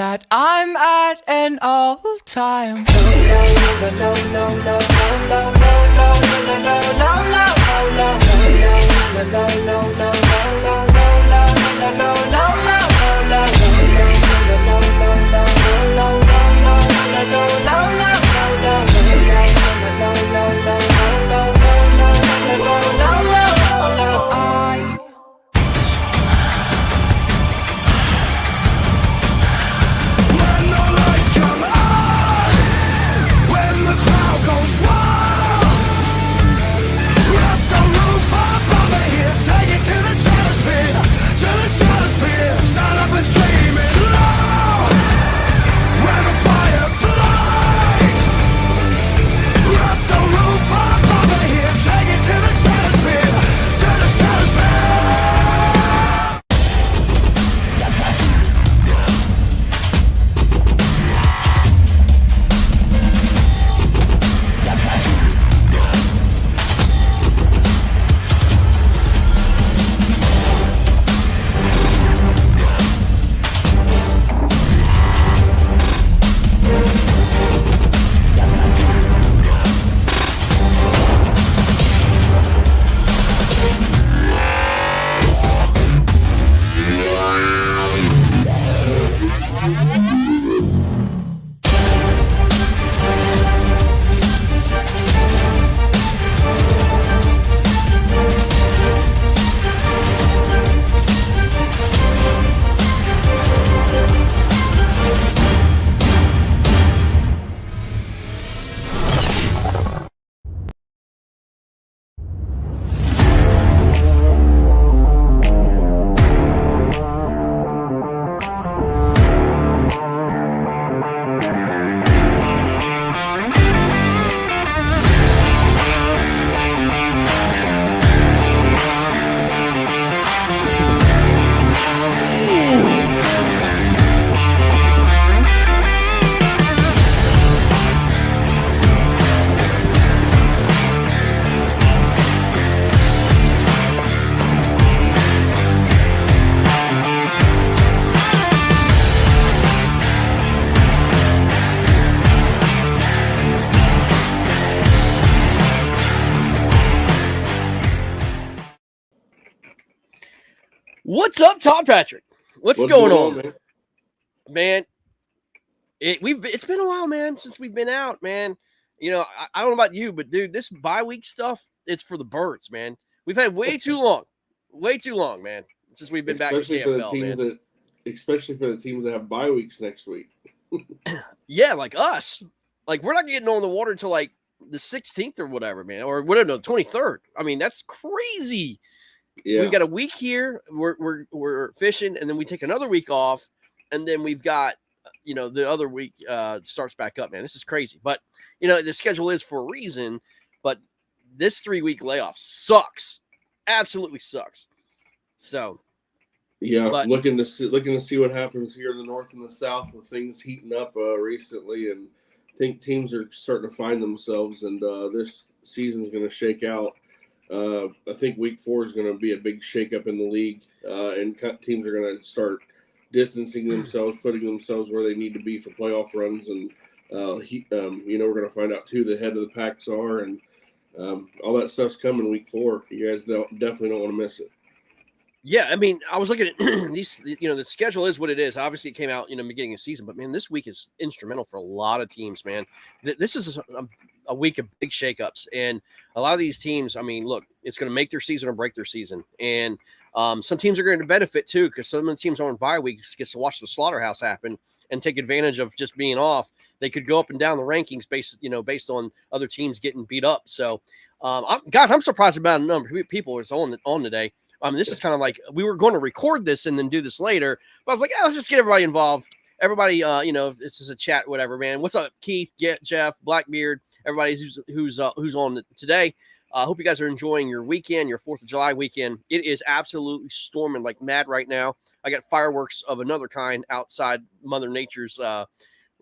that I'm at an all-time What's up, Todd Patrick? What's going on, man? It's been a while, man, since we've been out, man. You know, I don't know about you, but dude, this bye week stuff, it's for the birds, man. We've had way too long, man, since we've been back in KFL, man. Especially for the teams that have bye weeks next week. Yeah, like us. Like, we're not getting on the water until like the 16th or whatever, man, or whatever, no, 23rd. I mean, that's crazy. Yeah. We've got a week here. We're fishing, and then we take another week off, and then we've got, you know, the other week starts back up, man. This is crazy. But, you know, the schedule is for a reason, but this 3-week layoff sucks. Absolutely sucks. So, yeah, looking to see what happens here in the north and the south with things heating up recently, and I think teams are starting to find themselves, and this season's going to shake out. I think week 4 is going to be a big shakeup in the league, and teams are going to start distancing themselves, putting themselves where they need to be for playoff runs, and you know, we're going to find out who the head of the packs are, and all that stuff's coming week 4. You guys definitely don't want to miss it. Yeah, I mean, I was looking at these. You know, the schedule is what it is. Obviously, it came out, you know, beginning of season, but man, this week is instrumental for a lot of teams, man. This is a week of big shakeups, and a lot of these teams, I mean, look, it's going to make their season or break their season, and some teams are going to benefit too, because some of the teams on bye weeks gets to watch the slaughterhouse happen and take advantage of just being off. They could go up and down the rankings based on other teams getting beat up. So, I'm surprised about a number of people is on today. This is kind of like we were going to record this and then do this later, but I was like, let's just get everybody involved. Everybody, you know, this is a chat, whatever, man. What's up, Keith, Jeff, Blackbeard, everybody who's on today. I hope you guys are enjoying your weekend, your 4th of July weekend. It is absolutely storming like mad right now. I got fireworks of another kind outside Mother Nature's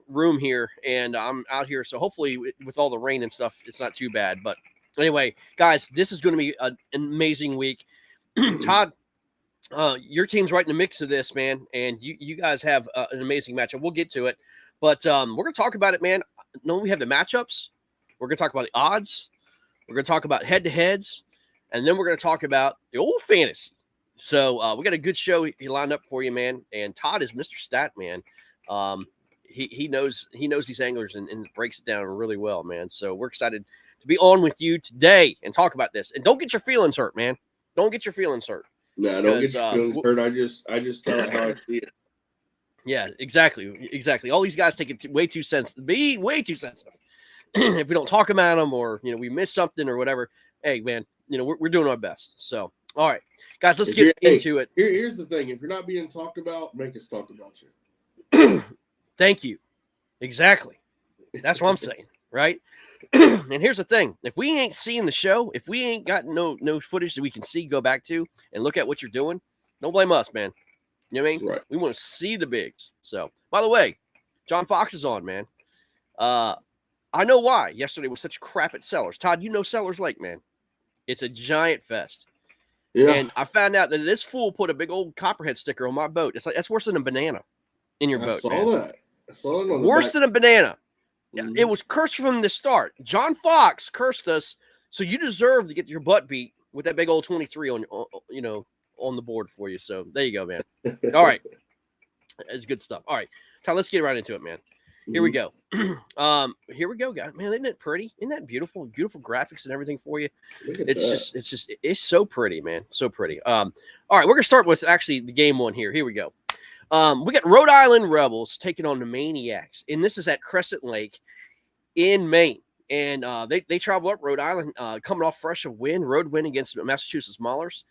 room here, and I'm out here. So hopefully with all the rain and stuff, it's not too bad. But anyway, guys, this is going to be an amazing week. Todd, Your team's right in the mix of this, man, and you guys have an amazing matchup. We'll get to it, but we're gonna talk about it, man. No, we have the matchups. We're gonna talk about the odds. We're gonna talk about head-to-heads, and then we're gonna talk about the old fantasy. So we got a good show lined up for you, man. And Todd is Mr. Stat, man. He knows these anglers and breaks it down really well, man. So we're excited to be on with you today and talk about this. And don't get your feelings hurt, man. Don't get your feelings hurt. No, don't get your feelings hurt. I just tell it how I see it. Yeah, exactly. All these guys take it way too sensitive. If we don't talk about them, or we miss something or whatever, hey, man, we're doing our best. So, all right, guys, let's get into it. Here's the thing: if you're not being talked about, make us talk about you. Thank you. Exactly. That's what I'm saying, right? And here's the thing: if we ain't seeing the show, if we ain't got no footage that we can see, go back to and look at what you're doing, don't blame us, man. You know what I mean? Right. We want to see the bigs. So, by the way, John Fox is on, man. I know why. Yesterday was such crap at Sellers. Todd, you know Sellers Lake, man. It's a giant fest. Yeah. And I found out that this fool put a big old Copperhead sticker on my boat. It's like that's worse than a banana in your boat. I saw it on the worse back. than a banana. Mm-hmm. It was cursed from the start. John Fox cursed us, so you deserve to get your butt beat with that big old 23 on the board for you. So there you go, man. All right. It's good stuff. All right. Todd, let's get right into it, man. Here we go. Here we go, guys. Man, isn't it pretty? Isn't that beautiful? Beautiful graphics and everything for you. It's so pretty, man. So pretty. All right, we're gonna start with actually the game one here. Here we go. We got Rhode Island Rebels taking on the Maniacs, and this is at Crescent Lake in Maine. And they travel up Rhode Island, coming off fresh of win, road win against Massachusetts Maulers.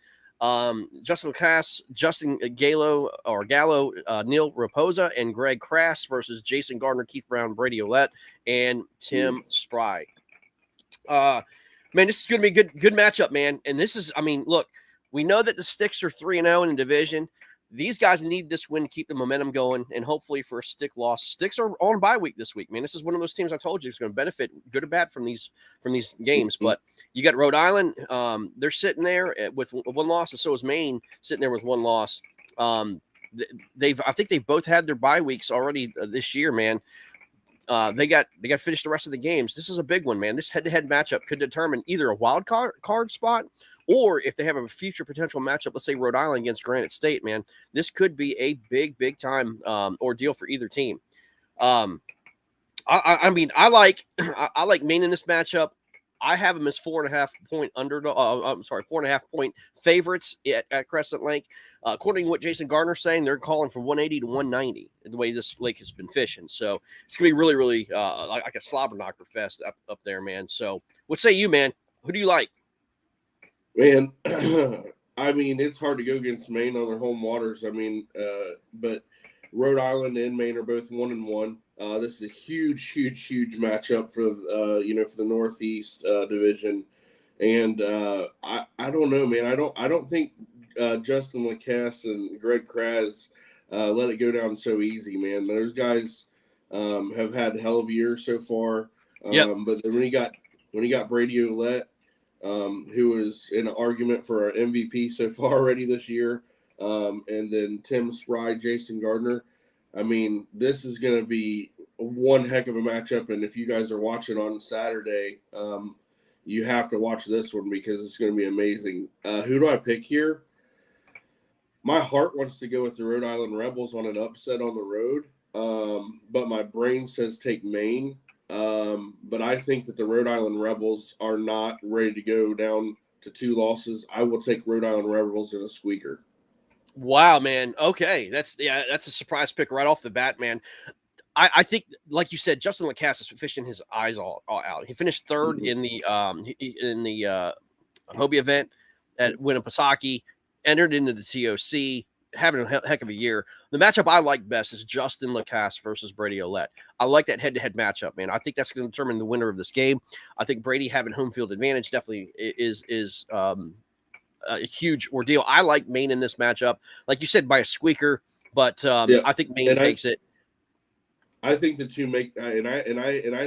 Justin Lacasse, Justin Gallo, Neil Raposa, and Greg Crass versus Jason Gardner, Keith Brown, Brady Ouellette, and Tim Spry. Man, this is going to be a good matchup, man. And this is, look, we know that the Sticks are 3-0 in the division. These guys need this win to keep the momentum going, and hopefully for a Stick loss. Sticks are on bye week this week, man. This is one of those teams I told you is going to benefit good or bad from these games. But you got Rhode Island; they're sitting there with one loss, and so is Maine sitting there with one loss. I think they've both had their bye weeks already this year, man. They got to finish the rest of the games. This is a big one, man. This head-to-head matchup could determine either a wild card spot, or if they have a future potential matchup, let's say Rhode Island against Granite State, man, this could be a big time ordeal for either team. I like Maine in this matchup. I have them as 4.5 point underdog. 4.5 point favorites at Crescent Lake. According to what Jason Gardner's saying, they're calling for 180 to 190 the way this lake has been fishing. So it's gonna be really like a slobber knocker fest up there, man. So what say you, man? Who do you like? Man, it's hard to go against Maine on their home waters. But Rhode Island and Maine are both 1-1. This is a huge matchup for for the Northeast division, and I don't know, man. I don't think Justin Lacasse and Greg Kraz let it go down so easy, man. Those guys have had a hell of a year so far. But then when you got Brady Ouellette, who is in an argument for an MVP so far already this year, and then Tim Spry, Jason Gardner. This is going to be one heck of a matchup, and if you guys are watching on Saturday, you have to watch this one because it's going to be amazing. Who do I pick here? My heart wants to go with the Rhode Island Rebels on an upset on the road, but my brain says take Maine. But I think that the Rhode Island Rebels are not ready to go down to 2 losses. I will take Rhode Island Rebels in a squeaker. Wow, man. Okay. That's a surprise pick right off the bat, man. I think, like you said, Justin Lacasse is fishing his eyes all out. He finished third in the Hobie event at Winnipesaukee, entered into the TOC, having a heck of a year. The matchup I like best is Justin Lacasse versus Brady Ouellette. I like that head-to-head matchup, man. I think that's going to determine the winner of this game. I think Brady having home field advantage definitely is a huge ordeal. I like Maine in this matchup, like you said, by a squeaker, but I think Maine takes it. I think the two make I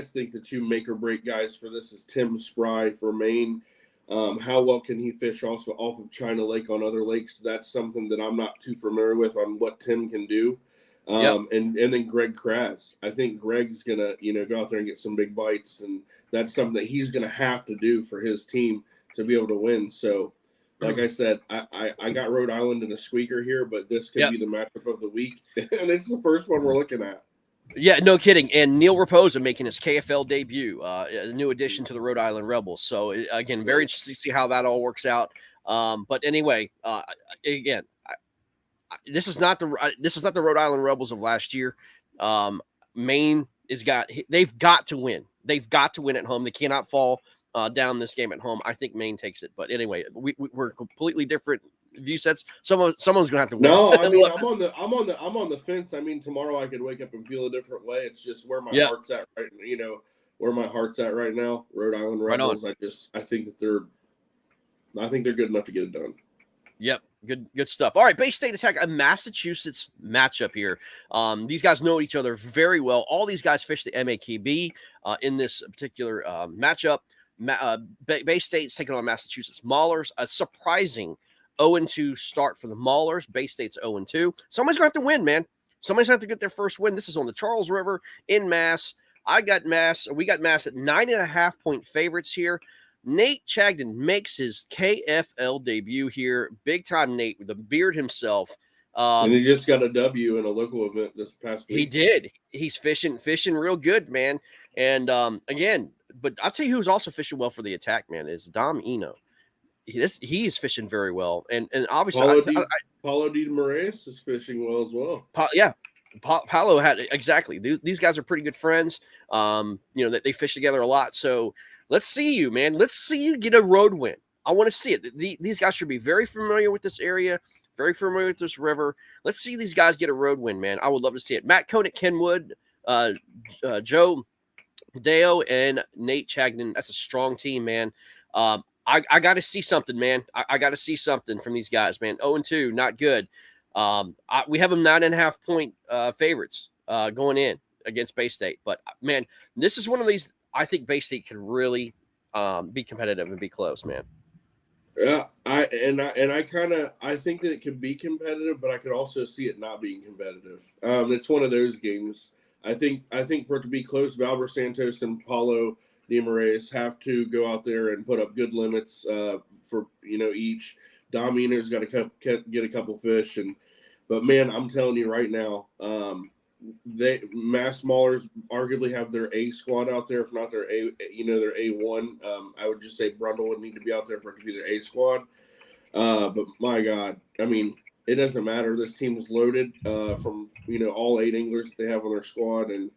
think the two make or break guys for this is Tim Spry for Maine. How well can he fish also off of China Lake on other lakes? That's something that I'm not too familiar with on what Tim can do. And then Greg Kratz. I think Greg's gonna, go out there and get some big bites, and that's something that he's gonna have to do for his team to be able to win. So, like I said, I got Rhode Island in a squeaker here, but this could be the matchup of the week, and it's the first one we're looking at. Yeah, no kidding. And Neil Raposa making his KFL debut, a new addition to the Rhode Island Rebels. So again, very interesting to see how that all works out. But anyway, again, this is not the Rhode Island Rebels of last year. Maine they've got to win. They've got to win at home. They cannot fall down this game at home. I think Maine takes it. But anyway, we're completely different view sets. Someone's gonna have to win. No, I mean I'm on the fence. I mean, tomorrow I could wake up and feel a different way. It's just where my heart's at right. Where my heart's at right now. Rhode Island Rebels. Right, I think they're good enough to get it done. Yep. Good stuff. All right, Bay State attack, a Massachusetts matchup here. These guys know each other very well. All these guys fish the MAKB in this particular matchup. Bay State's taking on Massachusetts Maulers. A surprising 0-2 start for the Maulers. Bay State's 0-2. Somebody's going to have to win, man. Somebody's going to have to get their first win. This is on the Charles River in Mass. We got Mass at 9.5-point favorites here. Nate Chagnon makes his KFL debut here. Big time Nate with the beard himself. And he just got a W in a local event this past week. He did. He's fishing real good, man. And again, but I'll tell you who's also fishing well for the attack, man, is Dom Eno. He is fishing very well. And obviously Paulo Di Moraes is fishing well as well. Paulo had exactly. These guys are pretty good friends. That they fish together a lot. So let's see you, man. Let's see you get a road win. I want to see it. These guys should be very familiar with this area, very familiar with this river. Let's see these guys get a road win, man. I would love to see it. Matt Koenig, Kenwood, Joe Deo, and Nate Chagnon. That's a strong team, man. I got to see something, man. I got to see something from these guys, man. 0-2, not good. We have them 9.5-point favorites going in against Bay State. But, man, this is one of these. I think Bay State could really be competitive and be close, man. Yeah, I think that it could be competitive, but I could also see it not being competitive. It's one of those games. I think for it to be close, Valber Santos and Paulo Di Moraes have to go out there and put up good limits for each. Dom Eno's got to get a couple fish, but man, I'm telling you right now, Mass Maulers arguably have their A squad out there, if not their their A1. I would just say Brundle would need to be out there for it to be their A squad. But my God, I mean, it doesn't matter. This team is loaded from all 8 anglers that they have on their squad, and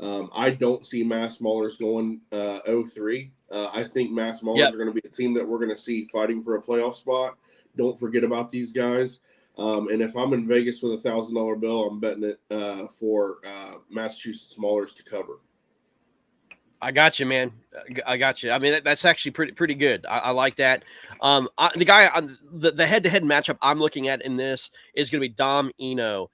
I don't see Mass Maulers going 0-3. I think Mass Maulers are going to be a team that we're going to see fighting for a playoff spot. Don't forget about these guys. And if I'm in Vegas with $1,000 bill, I'm betting it for Massachusetts Maulers to cover. I got you, man. I got you. I mean, that's actually pretty good. I like that. The guy, the head-to-head matchup I'm looking at in this is going to be Dom Eno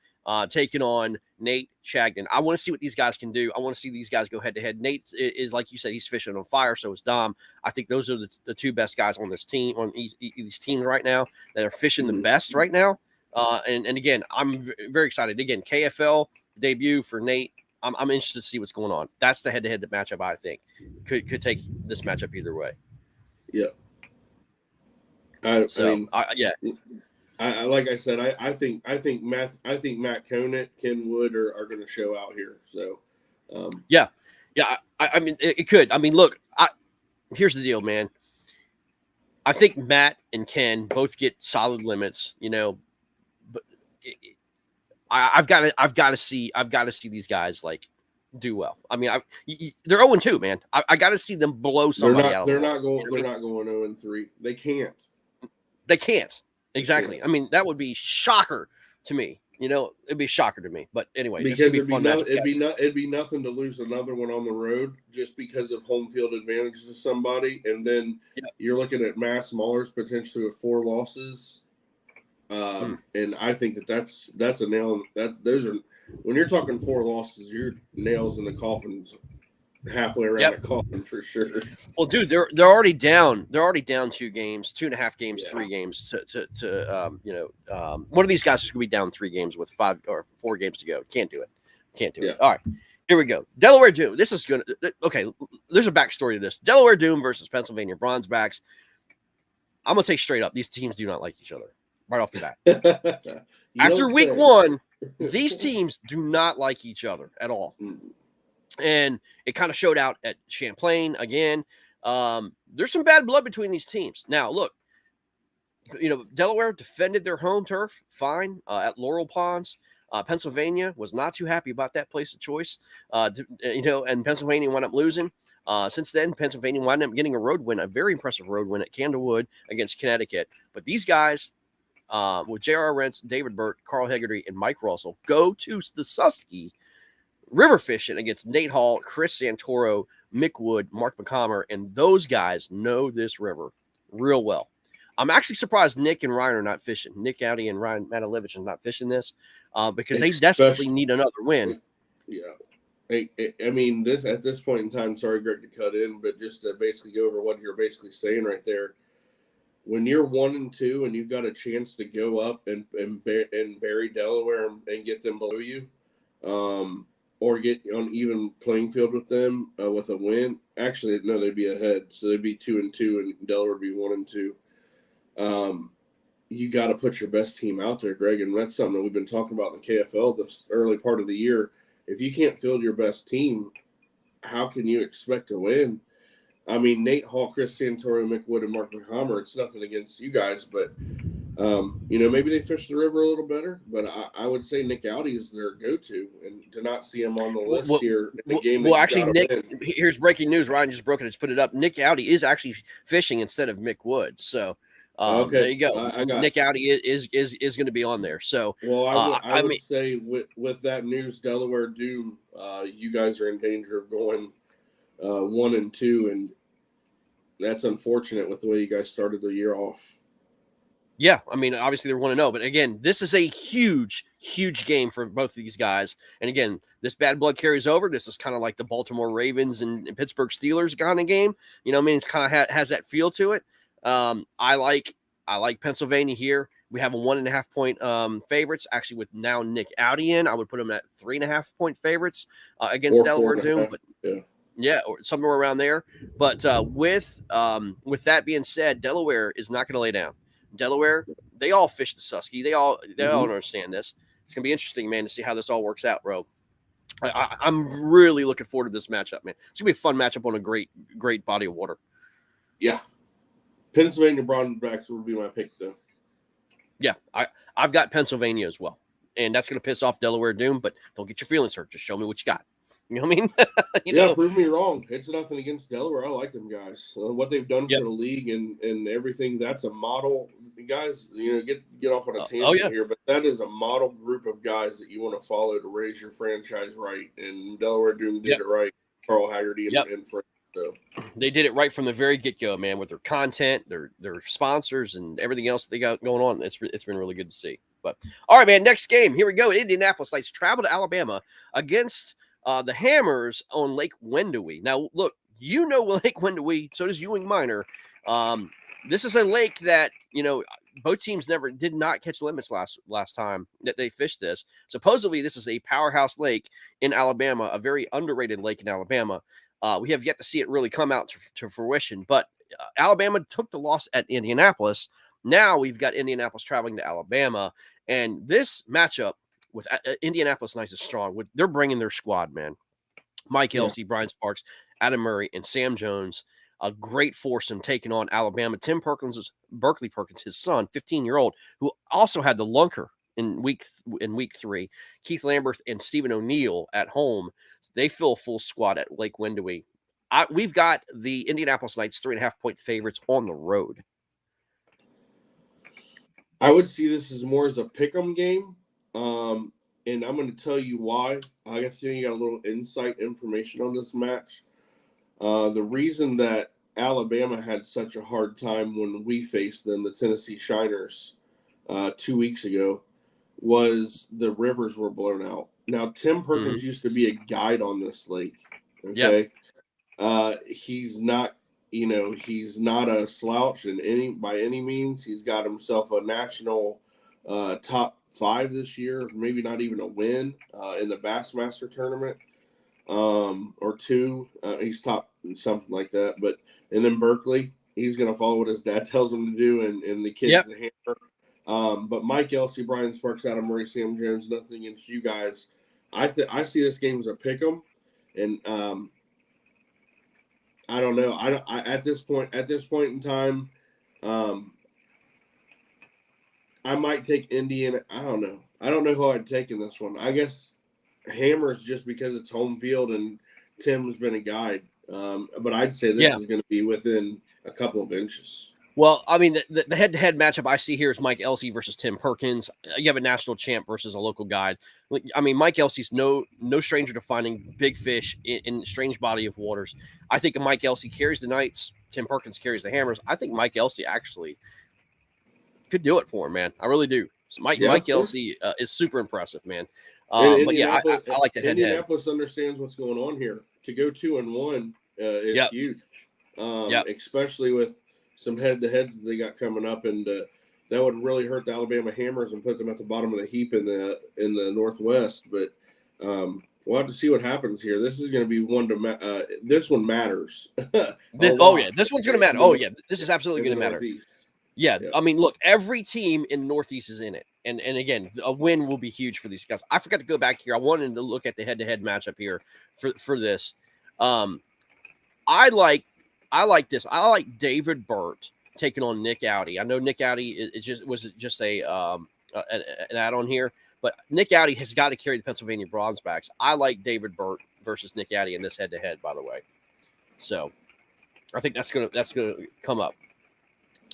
taking on Nate Chagnon. I want to see what these guys can do. I want to see these guys go head-to-head. Nate is, like you said, he's fishing on fire. So is Dom. I think those are the two best guys on this team, on these teams right now that are fishing the best right now. And again, I'm very excited. Again, KFL debut for Nate. I'm interested to see what's going on. That's the head-to-head matchup I think could take this matchup either way. Yeah. Like I said, I think Matt Koenig, Ken Wood are going to show out here. So, I mean, it could. I mean, look, here's the deal, man. I think Matt and Ken both get solid limits, but I've got to see these guys like do well. I mean, they're 0-2, man. I got to see them blow somebody out. They're not going 0-3. They can't. They can't. Exactly. I mean, that would be shocker to me. It'd be a shocker to me. But anyway, because it'd be nothing to lose another one on the road just because of home field advantage to somebody, and then you're looking at Mass Maulers potentially with 4 losses. And I think that's a nail. Those are when you're talking 4 losses, you're nails in the coffins. halfway around a column for sure. Well, dude, they're already down. They're already down 2 games, 2.5 games, 3 games one of these guys is going to be down 3 games with 5 or 4 games to go. Can't do it. Can't do it. All right, here we go. Delaware Doom. This is going to okay. There's a backstory to this. Delaware Doom versus Pennsylvania Bronzebacks. I'm going to take straight up. These teams do not like each other right off the bat. After week 1, these teams do not like each other at all. And it kind of showed out at Champlain again. There's some bad blood between these teams. Now, look, Delaware defended their home turf fine at Laurel Ponds. Pennsylvania was not too happy about that place of choice, and Pennsylvania wound up losing. Since then, Pennsylvania wound up getting a road win, a very impressive road win at Candlewood against Connecticut. But these guys, with J.R. Rentz, David Burt, Carl Hegarty, and Mike Russell, go to the Susky river fishing against Nate Hall, Chris Santoro, Mick Wood, Mark McComber, and those guys know this river real well. I'm actually surprised Nick and Ryan are not fishing. Nick Audi and Ryan Matalevich are not fishing this because they desperately need another win. Yeah. I mean, at this point in time, sorry, Greg, to cut in, but just to basically go over what you're basically saying right there. When you're 1-2 and you've got a chance to go up and bury Delaware and get them below you, or get on even playing field with them with a win. Actually, no, they'd be ahead, so they'd be 2-2, and Delaware would be 1-2. You got to put your best team out there, Greg, and that's something that we've been talking about in the KFL this early part of the year. If you can't field your best team, how can you expect to win? I mean, Nate Hall, Chris Santoro, Mick Wood, and Mark McComber, it's nothing against you guys, but maybe they fish the river a little better, but I would say Nick Audi is their go-to, and to not see him on the list here in the game. Well, actually, Nick, here's breaking news. Ryan just broke it. Just put it up. Nick Audi is actually fishing instead of Mick Wood. So there you go. Nick Audi is going to be on there. So I would say with that news, Delaware Doom, you guys are in danger of going 1-2, and that's unfortunate with the way you guys started the year off. Yeah, I mean, obviously they're 1-0, but again, this is a huge, huge game for both of these guys. And again, this bad blood carries over. This is kind of like the Baltimore Ravens and Pittsburgh Steelers kind of game. It's kind of has that feel to it. I like Pennsylvania here. We have a 1.5 point favorites. Actually, with now Nick Audi in, I would put them at 3.5 point favorites against Delaware Doom. But yeah, or somewhere around there. But with that being said, Delaware is not going to lay down. Delaware, they all fish the Susky. They all understand this. It's gonna be interesting, man, to see how this all works out, bro. I'm really looking forward to this matchup, man. It's gonna be a fun matchup on a great body of water. Yeah, Pennsylvania Bronzebacks would be my pick, though. Yeah, I've got Pennsylvania as well, and that's gonna piss off Delaware Doom. But don't get your feelings hurt. Just show me what you got. You know what I mean? Prove me wrong. It's nothing against Delaware. I like them guys. What they've done for the league and everything, that's a model. Guys, get off on a tangent here, but that is a model group of guys that you want to follow to raise your franchise right. And Delaware Doom did it right. Carl Hegarty and Frank. So they did it right from the very get-go, man, with their content, their sponsors, and everything else that they got going on. It's been really good to see. But all right, man, next game. Here we go. Indianapolis Lights travel to Alabama against the Hammers on Lake Wendowie. Now, look, Lake Wendowie, so does Ewing Minor. This is a lake that, both teams did not catch limits last time that they fished this. Supposedly, this is a powerhouse lake in Alabama, a very underrated lake in Alabama. We have yet to see it really come out to fruition, but Alabama took the loss at Indianapolis. Now we've got Indianapolis traveling to Alabama, and this matchup with Indianapolis Nice is strong. They're bringing their squad, man. Mike Elsey, Brian Sparks, Adam Murray, and Sam Jones. A great foursome taking on Alabama. Berkeley Perkins, his son, 15-year-old, who also had the lunker in week 3. Keith Lamberth and Stephen O'Neill at home. They fill a full squad at Lake Wendowie. We've got the Indianapolis Lights 3.5 point favorites on the road. I would see this as more as a pick'em game. And I'm going to tell you why. I guess you got a little insight information on this match. The reason that Alabama had such a hard time when we faced them, the Tennessee Shiners, 2 weeks ago, was the rivers were blown out. Now, Tim Perkins used to be a guide on this lake. Okay. Yep. He's not, he's not a slouch by any means. He's got himself a national top 5 this year, maybe not even a win in the Bassmaster tournament or 2. He's top something like that. And then Berkeley, he's going to follow what his dad tells him to do, and the kid's the hammer. But Mike Elsey, Brian Sparks, Adam Murray, Sam Jones, nothing against you guys. I see this game as a pick 'em, and I don't know. At this point in time, I might take Indiana. I don't know who I'd take in this one. I guess Hammers, just because it's home field and Tim's been a guide. But I'd say this is going to be within a couple of inches. Well, I mean, the head-to-head matchup I see here is Mike Elsey versus Tim Perkins. You have a national champ versus a local guide. I mean, Mike Elsey's no stranger to finding big fish in strange body of waters. I think Mike Elsey carries the Knights. Tim Perkins carries the Hammers. I think Mike Elsey actually could do it for him, man. I really do. So Mike Elsey is super impressive, man. But yeah, I like that head-to-head. Indianapolis understands what's going on here. To go 2-1 is huge, especially with some head-to-heads that they got coming up, and that would really hurt the Alabama Hammers and put them at the bottom of the heap in the Northwest. But we'll have to see what happens here. This is going to be one to this one matters. This one's going to matter. This is absolutely going to matter. Yeah, I mean, look, every team in the Northeast is in it, and again, a win will be huge for these guys. I forgot to go back here. I wanted to look at the head-to-head matchup here for this. I like this. I like David Burt taking on Nick Audi. I know Nick Audi was just an add-on here, but Nick Audi has got to carry the Pennsylvania Bronzebacks. I like David Burt versus Nick Audi in this head-to-head, by the way. So I think that's gonna come up.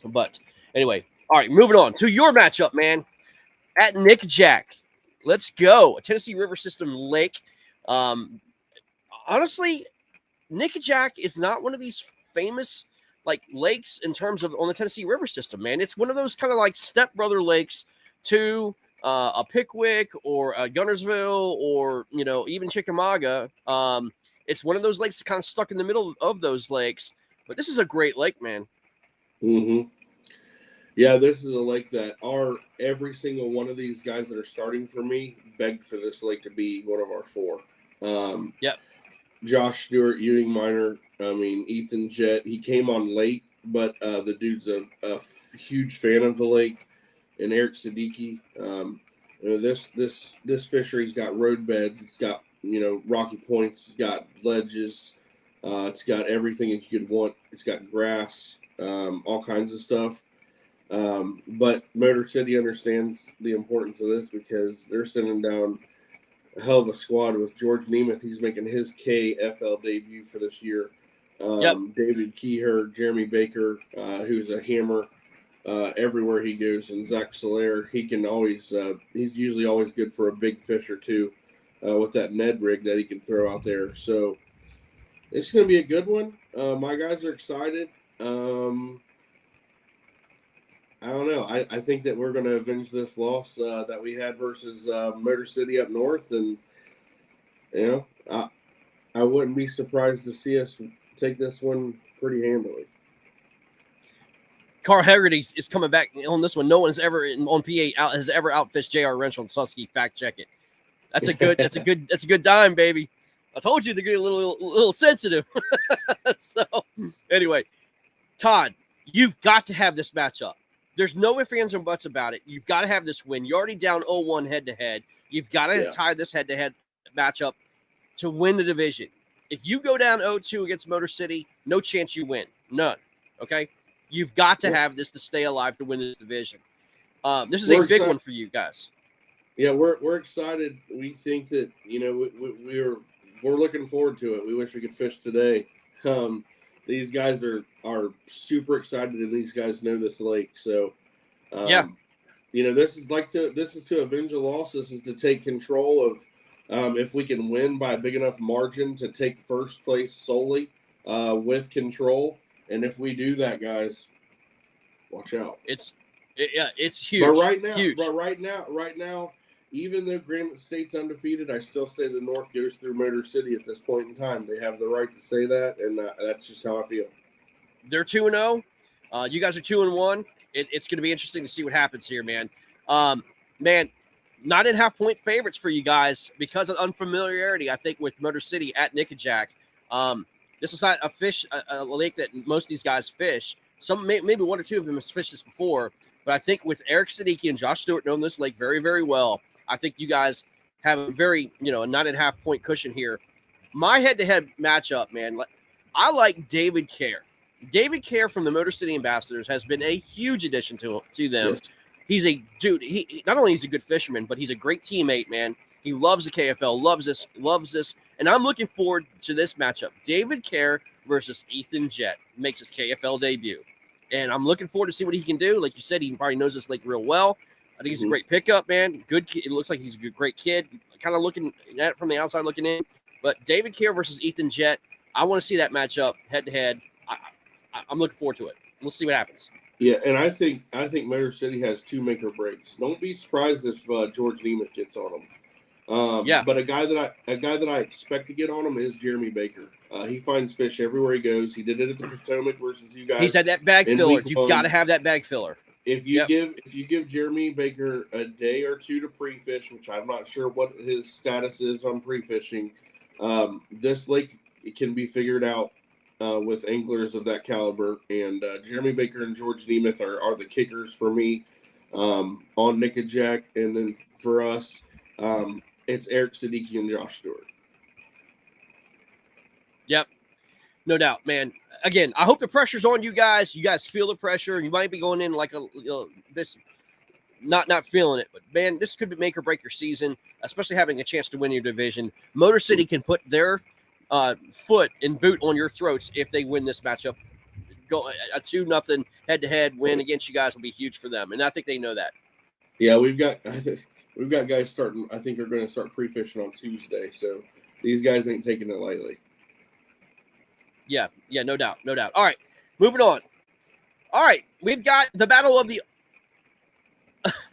But anyway, all right, moving on to your matchup, man. At Nick Jack, let's go. Tennessee River System Lake. Honestly, Nick Jack is not one of these famous like lakes in terms of on the Tennessee River System, man. It's one of those kind of like stepbrother lakes to a Pickwick or a Gunnersville or even Chickamauga. It's one of those lakes kind of stuck in the middle of those lakes. But this is a great lake, man. Mm-hmm. Yeah, this is a lake that every single one of these guys that are starting for me begged for this lake to be one of our 4. Josh Stewart, Ewing Minor, Ethan Jett. He came on late, but the dude's a huge fan of the lake. And Eric Siddiqui. This fishery's got road beds. It's got rocky points. It's got ledges. It's got everything that you could want. It's got grass, all kinds of stuff. But Motor City understands the importance of this because they're sending down a hell of a squad with George Nemeth. He's making his KFL debut for this year. David Keher, Jeremy Baker, who's a hammer everywhere he goes, and Zach Solaire. He can always he's usually always good for a big fish or two with that Ned rig that he can throw out there. So it's going to be a good one. My guys are excited. I don't know. I think that we're going to avenge this loss that we had versus Motor City up north, and I wouldn't be surprised to see us take this one pretty handily. Carl Haggerty is coming back on this one. No one's ever on PA has ever outfished J.R. Wrench on Susky. Fact check it. That's a good dime, baby. I told you they're getting a little sensitive. So anyway, Todd, you've got to have this matchup. There's no ifs, ands, or buts about it. You've got to have this win. You're already down 0-1 head-to-head. You've got to tie this head-to-head matchup to win the division. If you go down 0-2 against Motor City, no chance you win. None. Okay? You've got to have this to stay alive to win this division. This is a big one for you guys. Yeah, we're excited. We think that, we're looking forward to it. We wish we could fish today. These guys are super excited, and these guys know this lake. So, this is to avenge a loss. This is to take control of if we can win by a big enough margin to take first place solely with control. And if we do that, guys, watch out. It's huge. But right now, huge. right now, even though Granite State's undefeated, I still say the North goes through Motor City at this point in time. They have the right to say that, and that's just how I feel. They're 2-0. You guys are 2-1. It's going to be interesting to see what happens here, man. Man, 9.5-point favorites for you guys because of unfamiliarity, I think, with Motor City at Nickajack. This is not a lake that most of these guys fish. Some maybe one or two of them has fished this before, but I think with Eric Siddiqui and Josh Stewart knowing this lake very, very well, I think you guys have a very, a 9.5-point cushion here. My head-to-head matchup, man, I like David Kerr. David Kerr from the Motor City Ambassadors has been a huge addition to them. Yes. He's a dude. He not only is he a good fisherman, but he's a great teammate, man. He loves the KFL, loves this. And I'm looking forward to this matchup. David Kerr versus Ethan Jett makes his KFL debut. And I'm looking forward to see what he can do. Like you said, he probably knows this lake real well. I think he's a great pickup, man. Good kid. It looks like he's a great kid. Kind of looking at it from the outside looking in. But David Kerr versus Ethan Jett, I want to see that matchup head-to-head. I'm looking forward to it. We'll see what happens. Yeah, and I think Motor City has two make or breaks. Don't be surprised if George Nemeth gets on him. But a guy that I expect to get on him is Jeremy Baker. He finds fish everywhere he goes. He did it at the Potomac versus you guys. He's at that bag filler. You've got to have that bag filler. If you give Jeremy Baker a day or two to pre-fish, which I'm not sure what his status is on pre-fishing, this lake can be figured out with anglers of that caliber. And Jeremy Baker and George Nemeth are the kickers for me on Nickajack. And then for us, it's Eric Siddiqui and Josh Stewart. Yep. No doubt, man. Again, I hope the pressure's on you guys. You guys feel the pressure. You might be going in like this, not feeling it. But, man, this could be make or break your season, especially having a chance to win your division. Motor City can put their foot and boot on your throats if they win this matchup. Go a 2-0 head-to-head win against you guys will be huge for them, and I think they know that. Yeah, we've got guys starting. I think are going to start pre-fishing on Tuesday, so these guys ain't taking it lightly. Yeah, no doubt. All right, moving on. All right, we've got the battle of the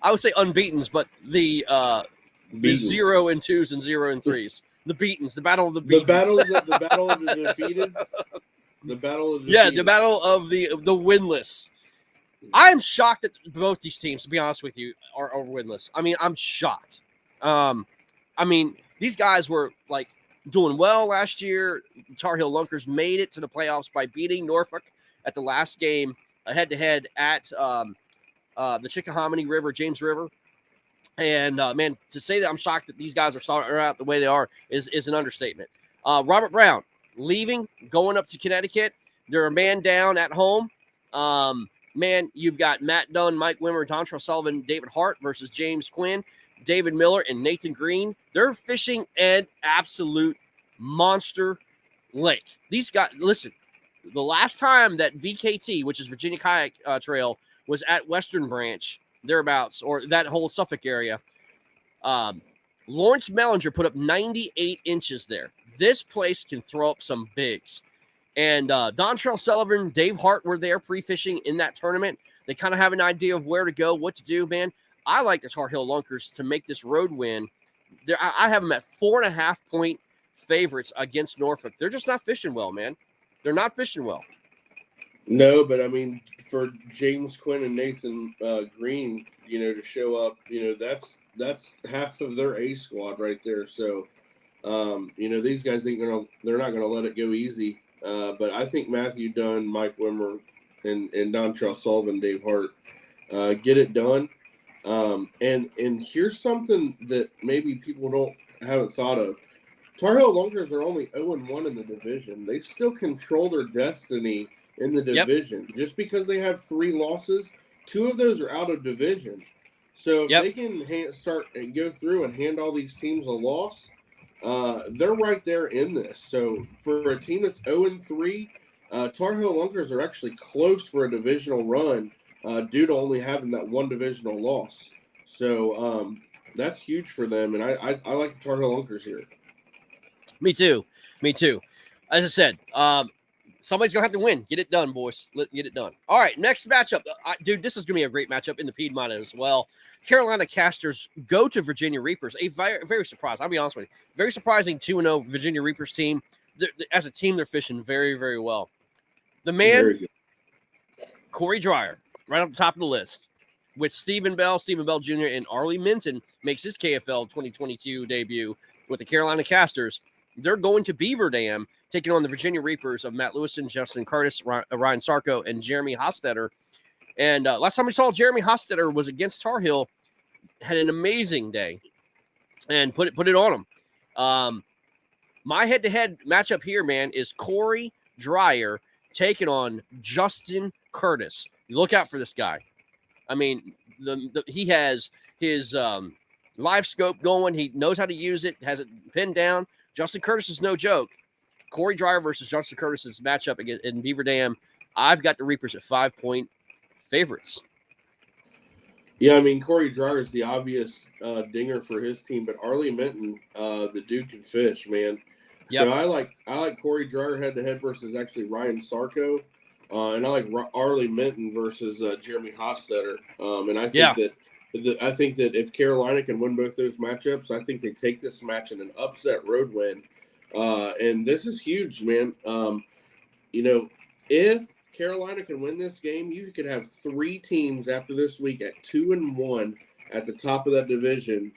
I would say unbeatens, but the 0 and 2s and 0 and 3s. The beatens, the battle of the beatens. The battle of the defeated. The battle of the the battle of the winless. I am shocked that both these teams, to be honest with you, are winless. I mean, I'm shocked. These guys were like doing well last year. Heellunkers made it to the playoffs by beating Norfolk at the last game, head-to-head at the Chickahominy River, James River. And, man, to say that I'm shocked that these guys are starting out the way they are is an understatement. Robert Brown leaving, going up to Connecticut. They're a man down at home. Man, you've got Matt Dunn, Mike Wimmer, Dontrell Sullivan, David Hart versus James Quinn, David Miller, and Nathan Green. They're fishing an absolute monster lake. These guys, listen, the last time that VKT, which is Virginia Kayak Trail, was at Western Branch, thereabouts, or that whole Suffolk area, Lawrence Mellinger put up 98 inches there. This place can throw up some bigs. And Dontrell Sullivan, Dave Hart were there pre-fishing in that tournament. They kind of have an idea of where to go, what to do, man. I like the Heellunkers to make this road win. I have them at 4.5-point favorites against Norfolk. They're just not fishing well, man. They're not fishing well. No, but I mean, for James Quinn and Nathan Green, to show up, that's half of their A squad right there. So, these guys they're not gonna let it go easy. But I think Matthew Dunn, Mike Wimmer, and Dontrell Sullivan, Dave Hart get it done. And here's something that maybe people haven't thought of. Heellunkers are only 0-1 in the division. They still control their destiny in the division. Yep. Just because they have 3 losses, 2 of those are out of division. So if they can start and go through and hand all these teams a loss, they're right there in this. So for a team that's 0-3, Heellunkers are actually close for a divisional run due to only having that 1 divisional loss. So that's huge for them, and I like the Heellunkers here. Me too. As I said, somebody's going to have to win. Get it done, boys. Get it done. All right, next matchup. Dude, this is going to be a great matchup in the Piedmont as well. Carolina Casters go to Virginia Reapers. A very, very surprised. I'll be honest with you. Very surprising 2-0 Virginia Reapers team. As a team, they're fishing very, very well. The man, Corey Dreyer, right up the top of the list, with Stephen Bell Jr., and Arlie Minton makes his KFL 2022 debut with the Carolina Casters. They're going to Beaver Dam, taking on the Virginia Reapers of Matt Lewison, Justin Curtis, Ryan Sarko, and Jeremy Hostetter. And last time we saw Jeremy Hostetter was against Tar Heel, had an amazing day, and put it on him. My head-to-head matchup here, man, is Corey Dreyer taking on Justin Curtis. You look out for this guy. I mean, he has his live scope going. He knows how to use it, has it pinned down. Justin Curtis is no joke. Corey Dreyer versus Justin Curtis's matchup in Beaver Dam. I've got the Reapers at 5-point favorites. Yeah, I mean, Corey Dreyer is the obvious dinger for his team, but Arlie Minton, the dude can fish, man. Yep. So I like Corey Dreyer head-to-head versus actually Ryan Sarko, and I like Arlie Minton versus Jeremy Hostetter. And I think that if Carolina can win both those matchups, I think they take this match in an upset road win. And this is huge, man. If Carolina can win this game, you could have 3 teams after this week at 2-1 at the top of that division.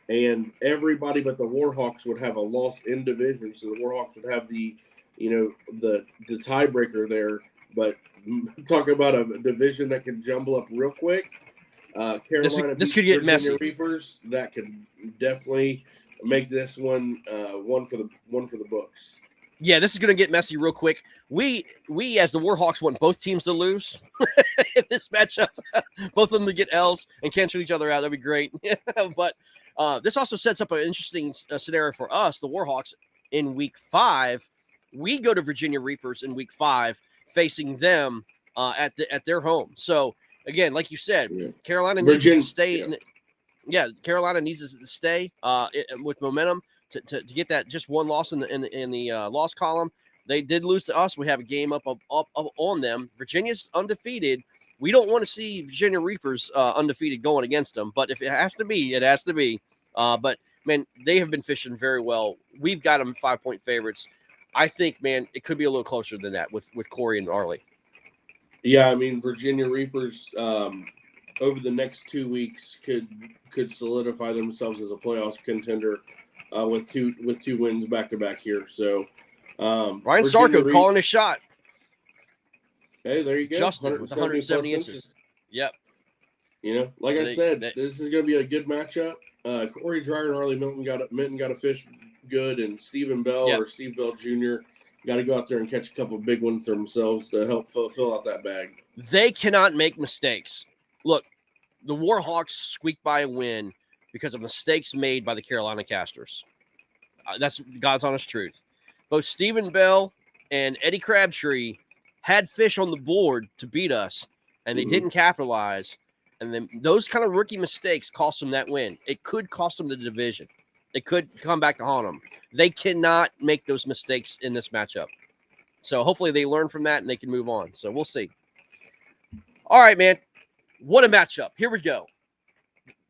And everybody but the Warhawks would have a loss in division. So the Warhawks would have the tiebreaker there. But talk about a division that can jumble up real quick. Carolina, this could get messy. Reapers, that could definitely make this one one for the books. Yeah, this is going to get messy real quick. We as the Warhawks want both teams to lose in this matchup. Both of them to get L's and cancel each other out. That'd be great. But this also sets up an interesting scenario for us, the Warhawks, in Week 5. We go to Virginia Reapers in Week 5, facing them at their home. So again, like you said, Carolina needs to stay. Carolina needs to stay with momentum to get that just one loss in the loss column. They did lose to us. We have a game up on them. Virginia's undefeated. We don't want to see Virginia Reapers undefeated going against them. But if it has to be, it has to be. But man, they have been fishing very well. We've got them 5-point favorites. I think, man, it could be a little closer than that with Corey and Arlie. Yeah, I mean, Virginia Reapers over the next 2 weeks could solidify themselves as a playoffs contender with two wins back to back here. So Ryan Sarko calling his shot. Hey, there you go. Justin with 170 inches. Yep. Like I said, this is going to be a good matchup. Corey Dreyer and Arlie Minton got to fish good, and Stephen Bell or Steve Bell Jr. got to go out there and catch a couple of big ones for themselves to help fill out that bag. They cannot make mistakes. Look, the Warhawks squeaked by a win because of mistakes made by the Carolina Casters. That's God's honest truth. Both Stephen Bell and Eddie Crabtree had fish on the board to beat us, and they didn't capitalize. And then those kind of rookie mistakes cost them that win. It could cost them the division. It could come back to haunt them. They cannot make those mistakes in this matchup. So hopefully they learn from that and they can move on. So we'll see. All right, man. What a matchup. Here we go.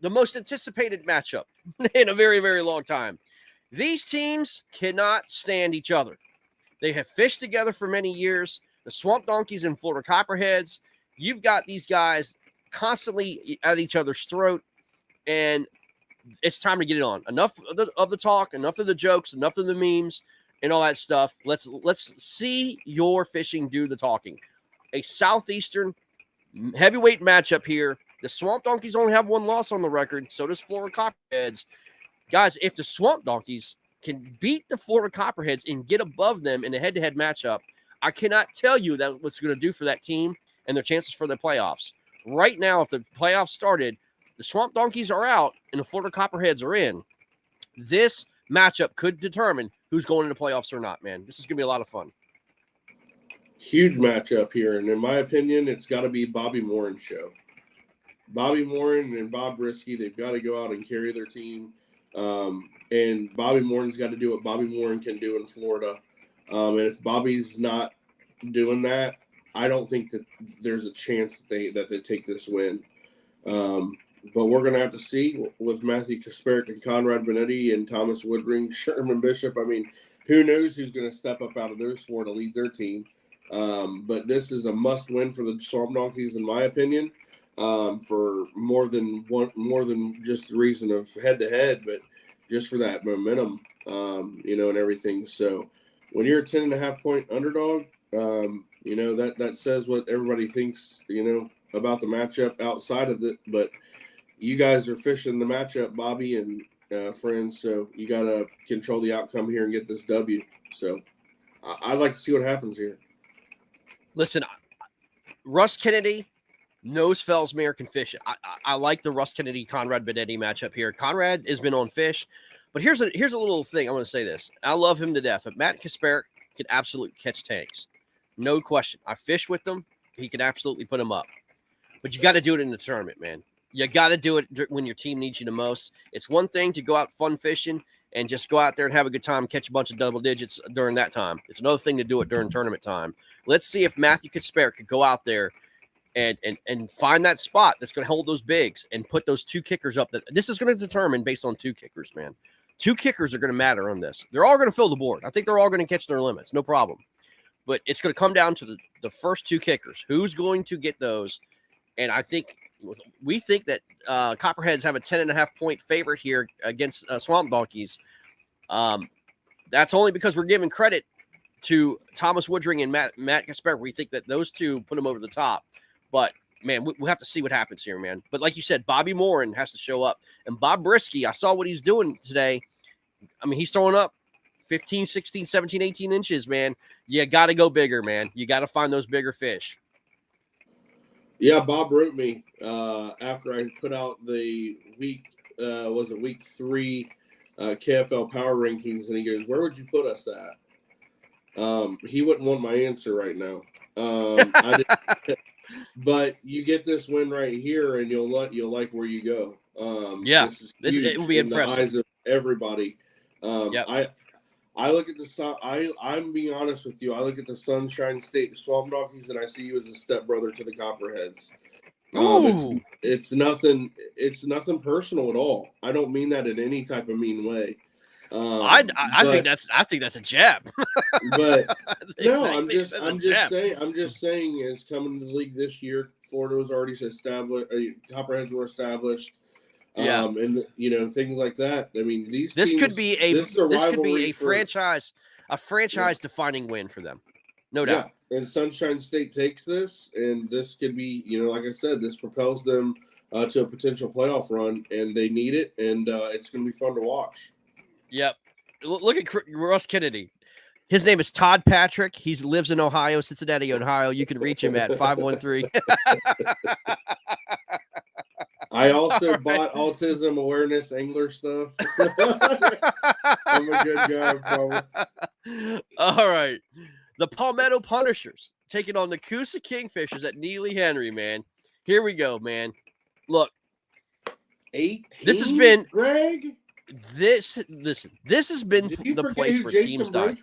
The most anticipated matchup in a very, very long time. These teams cannot stand each other. They have fished together for many years. The Swamp Donkeys and Florida Copperheads. You've got these guys constantly at each other's throat, and it's time to get it on. Enough of the talk, enough of the jokes, enough of the memes, and all that stuff. Let's see your fishing do the talking. A Southeastern heavyweight matchup here. The Swamp Donkeys only have one loss on the record. So does Florida Copperheads. Guys, if the Swamp Donkeys can beat the Florida Copperheads and get above them in a head-to-head matchup, I cannot tell you that what's going to do for that team and their chances for the playoffs. Right now, if the playoffs started, the Swamp Donkeys are out and the Florida Copperheads are in. This matchup could determine who's going into playoffs or not, man. This is going to be a lot of fun. Huge matchup here. And in my opinion, it's got to be Bobby Moran's show. Bobby Moran and Bob Brisky, they've got to go out and carry their team. And Bobby Moran's got to do what Bobby Moran can do in Florida. And if Bobby's not doing that, I don't think that there's a chance that they take this win. But we're going to have to see with Matthew Kasperek and Conrad Benetti and Thomas Woodring, Sherman Bishop. I mean, who knows who's going to step up out of those four to lead their team. But this is a must-win for the Swamp Donkeys, in my opinion, for more than just the reason of head-to-head, but just for that momentum, and everything. So when you're a 10.5-point underdog, that says what everybody thinks, about the matchup outside of it. But you guys are fishing the matchup, Bobby and friends, so you got to control the outcome here and get this W. So I'd like to see what happens here. Listen, Russ Kennedy knows Fellsmere can fish. I like the Russ Kennedy Conrad Benetti matchup here. Conrad has been on fish, but here's a little thing. I want to say this. I love him to death, but Matt Kasperek can absolutely catch tanks, no question. I fish with him. He can absolutely put them up, but you got to do it in the tournament, man. You got to do it when your team needs you the most. It's one thing to go out fun fishing and just go out there and have a good time, catch a bunch of double digits during that time. It's another thing to do it during tournament time. Let's see if Matthew Kasperek could go out there and find that spot that's going to hold those bigs and put those two kickers up. This is going to determine based on two kickers, man. Two kickers are going to matter on this. They're all going to fill the board. I think they're all going to catch their limits, no problem. But it's going to come down to the first two kickers. Who's going to get those? And we think that Copperheads have a 10.5-point favorite here against Swamp Donkeys. That's only because we're giving credit to Thomas Woodring and Matt Kasperek. We think that those two put them over the top. But, man, we'll have to see what happens here, man. But like you said, Bobby Morin has to show up. And Bob Brisky, I saw what he's doing today. I mean, he's throwing up 15, 16, 17, 18 inches, man. You got to go bigger, man. You got to find those bigger fish. Yeah, Bob wrote me after I put out the week 3 KFL power rankings, and he goes, "Where would you put us at?" He wouldn't want my answer right now. But you get this win right here, and you'll like where you go. It will be impressive. The eyes of everybody. Yep. I look at the sun. I'm being honest with you. I look at the Sunshine State Swamp Donkeys, and I see you as a stepbrother to the Copperheads. It's nothing. It's nothing personal at all. I don't mean that in any type of mean way. I think that's a jab. But no, I'm just saying is coming to the league this year. Florida was already established. Copperheads were established. And things like that. I mean, this could be a franchise defining win for them, no doubt. Yeah. And Sunshine State takes this, and this could be, like I said, this propels them to a potential playoff run, and they need it, and it's going to be fun to watch. Yep. Look at Russ Kennedy. His name is Todd Patrick. He lives in Ohio, Cincinnati, Ohio. You can reach him at 513. I also bought autism awareness angler stuff. I'm a good guy, I promise. All right. The Palmetto Punishers taking on the Coosa Kingfishers at Neely Henry, man. Here we go, man. Look. 18? This has been Greg? This has been the place where teams die.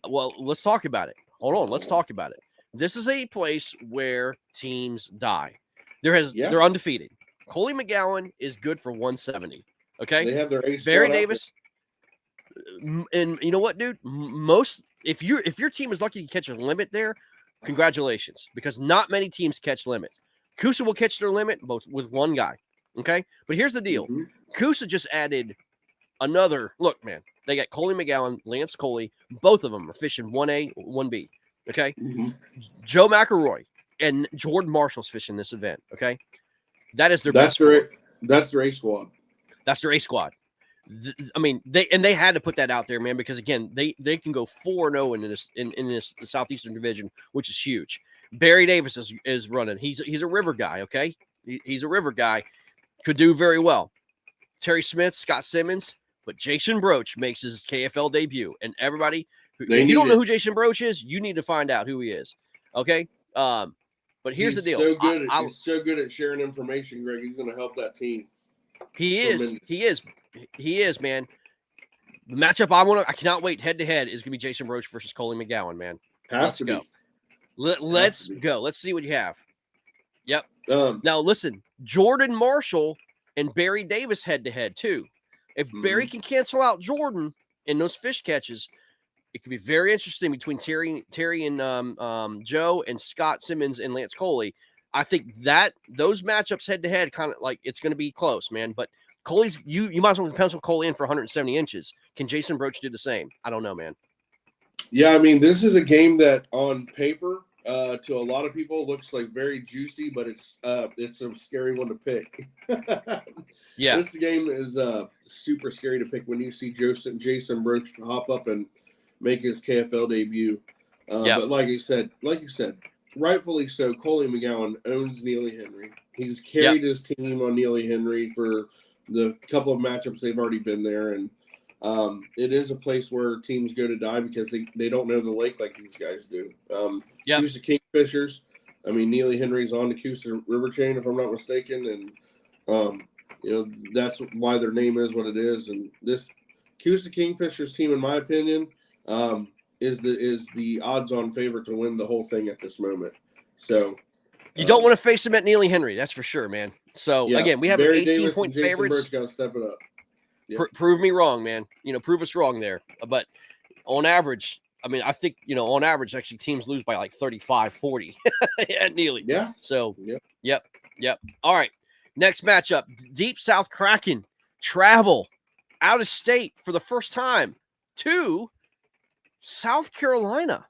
Well, let's talk about it. Hold on, let's talk about it. This is a place where teams die. They're undefeated. Coley McGowan is good for 170. Okay, they have their ace. Barry Davis, and you know what, dude? If your team is lucky to catch a limit there, congratulations, because not many teams catch limit. Coosa will catch their limit both with one guy. Okay, but here's the deal. Mm-hmm. Coosa just added another. Look, man, they got Coley McGowan, Lance Coley. Both of them are fishing 1A, 1B. Okay, Joe McElroy and Jordan Marshall's fishing this event. Okay, that is their best. That's their A squad. That's their A squad. I mean, they had to put that out there, man, because again, they can go 4-0 in this Southeastern Division, which is huge. Barry Davis is running. He's a river guy. Okay, he's a river guy. Could do very well. Terry Smith, Scott Simmons, but Jason Broach makes his KFL debut, and everybody. If you don't know who Jason Broach is, you need to find out who he is. Okay. But here's the deal. He's so good at sharing information, Greg. He's going to help that team. He is, man. The matchup I cannot wait head to head is gonna be Jason Roach versus Coley McGowan, man. Let's go. Let's go. Let's see what you have. Yep. Now listen, Jordan Marshall and Barry Davis head to head too. If Barry can cancel out Jordan in those fish catches, it could be very interesting between Terry and Joe and Scott Simmons and Lance Coley. I think that those matchups head to head kind of like it's going to be close, man. But Coley's you might as well pencil Coley in for 170 inches. Can Jason Broach do the same? I don't know, man. Yeah, I mean, this is a game that on paper to a lot of people looks like very juicy, but it's a scary one to pick. Yeah, this game is super scary to pick when you see Jason Broach hop up and make his KFL debut. But like you said, rightfully so, Coley McGowan owns Neely Henry. He's carried his team on Neely Henry for the couple of matchups they've already been there, and it is a place where teams go to die because they don't know the lake like these guys do. Coosa Kingfishers. I mean, Neely Henry's on the Coosa River chain, if I'm not mistaken, and that's why their name is what it is. And this Coosa Kingfishers team, in my opinion, is the odds-on favorite to win the whole thing at this moment. So you don't want to face him at Neely Henry, that's for sure, man. So again, we have Barry an 18-point favorites. Got to step it up. Yep. Prove me wrong, man. Prove us wrong there. But on average, I mean, I think, on average, actually teams lose by like 35-40 at Neely. Yeah. So, yep. All right. Next matchup, Deep South Kraken travel out of state for the first time to South Carolina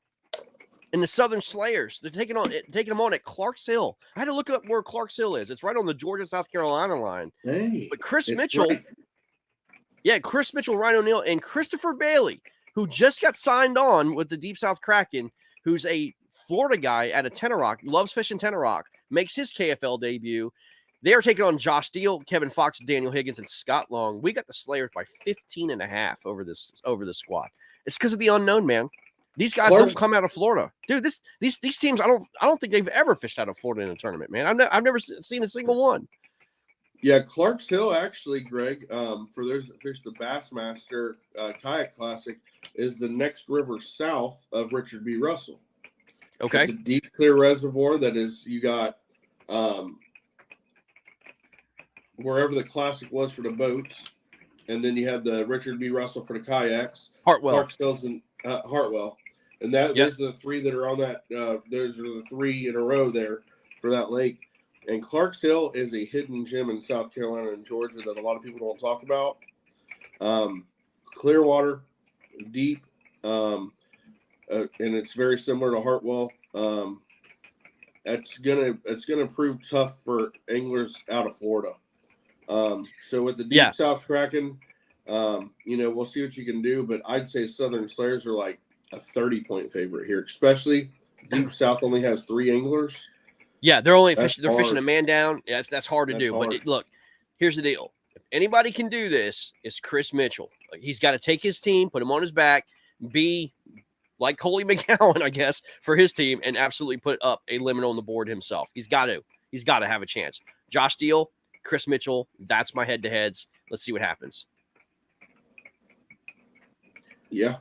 in the Southern Slayers. They're taking them on at Clarks Hill. I had to look up where Clarks Hill is. It's right on the Georgia-South Carolina line. Hey, but Chris Mitchell... Right. Yeah, Chris Mitchell, Ryan O'Neal, and Christopher Bailey, who just got signed on with the Deep South Kraken, who's a Florida guy out of Tenorock, loves fishing Tenorock, makes his KFL debut. They are taking on Josh Steele, Kevin Fox, Daniel Higgins, and Scott Long. We got the Slayers by 15.5 over this squad. It's because of the unknown, man. These guys don't come out of Florida, dude. These teams, I don't think they've ever fished out of Florida in a tournament, man. I've never seen a single one. Yeah, Clarks Hill actually, Greg, for those that fish the Bassmaster Kayak Classic, is the next river south of Richard B. Russell. Okay. It's a deep, clear reservoir that is, you got wherever the Classic was for the boats, and then you have the Richard B. Russell for the kayaks. Hartwell. Clarks Hill's in Hartwell. And those are the three that are on that. Those are the three in a row there for that lake. And Clarks Hill is a hidden gem in South Carolina and Georgia that a lot of people don't talk about. Clear water, deep, and it's very similar to Hartwell. It's gonna prove tough for anglers out of Florida. So with the Deep South Kraken, we'll see what you can do. But I'd say Southern Slayers are like a 30-point favorite here, especially Deep South only has 3 anglers. Yeah, they're fishing a man down. Yeah, that's hard to do. Hard. But look, here's the deal. If anybody can do this, it's Chris Mitchell. He's got to take his team, put him on his back, be like Coley McGowan, I guess, for his team, and absolutely put up a limit on the board himself. He's got to have a chance. Josh Steele, Chris Mitchell, that's my head-to-heads. Let's see what happens. Yeah.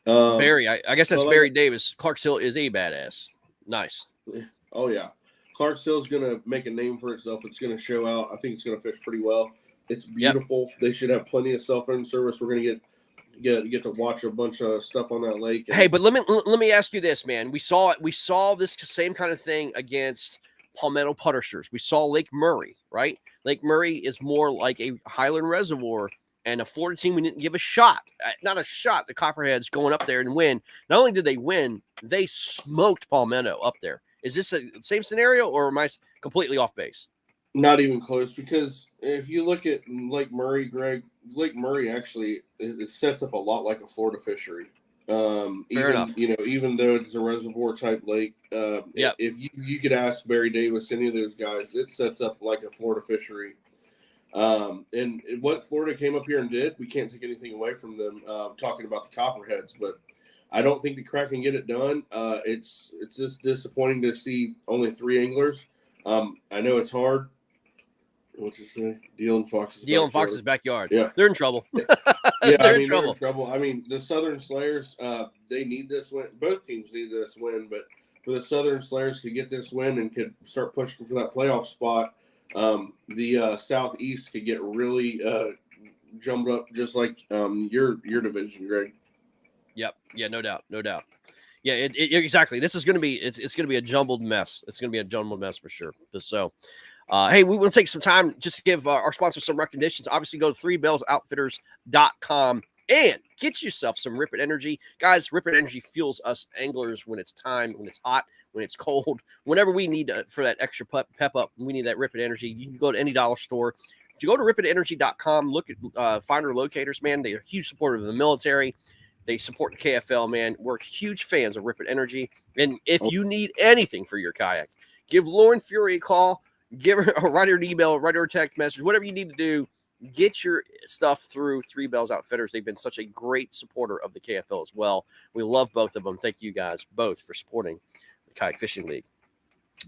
Barry, I guess that's Barry Davis. Clarks Hill is a badass. Nice. Oh, yeah. Clarks Hill's going to make a name for itself. It's going to show out. I think it's going to fish pretty well. It's beautiful. Yep. They should have plenty of cell phone service. We're going to get to watch a bunch of stuff on that lake. Hey, but let me ask you this, man. We saw this same kind of thing against palmetto puttersters. We saw Lake Murray, right? Lake Murray is more like a Highland reservoir, and a Florida team we didn't give a shot. Not a shot. The Copperheads going up there and win. Not only did they win, they smoked palmetto up there. Is this the same scenario, or am I completely off base? Not even close, because if you look at Lake Murray, Greg, Lake Murray actually it sets up a lot like a Florida fishery. Fair enough. Even though it's a reservoir type lake, if you could ask Barry Davis, any of those guys, it sets up like a Florida fishery. And what Florida came up here and did, we can't take anything away from them. Talking about the Copperheads, but I don't think the Kraken can get it done. It's just disappointing to see only 3 anglers. I know it's hard. What you say? Deal Fox's backyard. Yeah. They're in trouble. Yeah, They're in trouble. I mean, the Southern Slayers, they need this win. Both teams need this win, but for the Southern Slayers to get this win and could start pushing for that playoff spot, the Southeast could get really jumped up, just like your division, Greg. Yep. Yeah, no doubt. Yeah, exactly. This is going to be it's going to be a jumbled mess. It's going to be a jumbled mess for sure. So, hey, we want to take some time just to give our sponsors some recognitions. Obviously, go to 3belloutfitters.com and get yourself some Rip It Energy. Guys, Rip It Energy fuels us anglers when it's time, when it's hot, when it's cold, whenever we need for that extra pep up, we need that Rip It Energy. You can go to any dollar store. You go to ripitenergy.com, look at finder locators, man. They are huge supporters of the military. They support the KFL, man. We're huge fans of Rip It Energy. And if you need anything for your kayak, give Lauren Fury a call, write her an email, write her a text message, whatever you need to do. Get your stuff through Three Bells Outfitters. They've been such a great supporter of the KFL as well. We love both of them. Thank you guys both for supporting the Kayak Fishing League.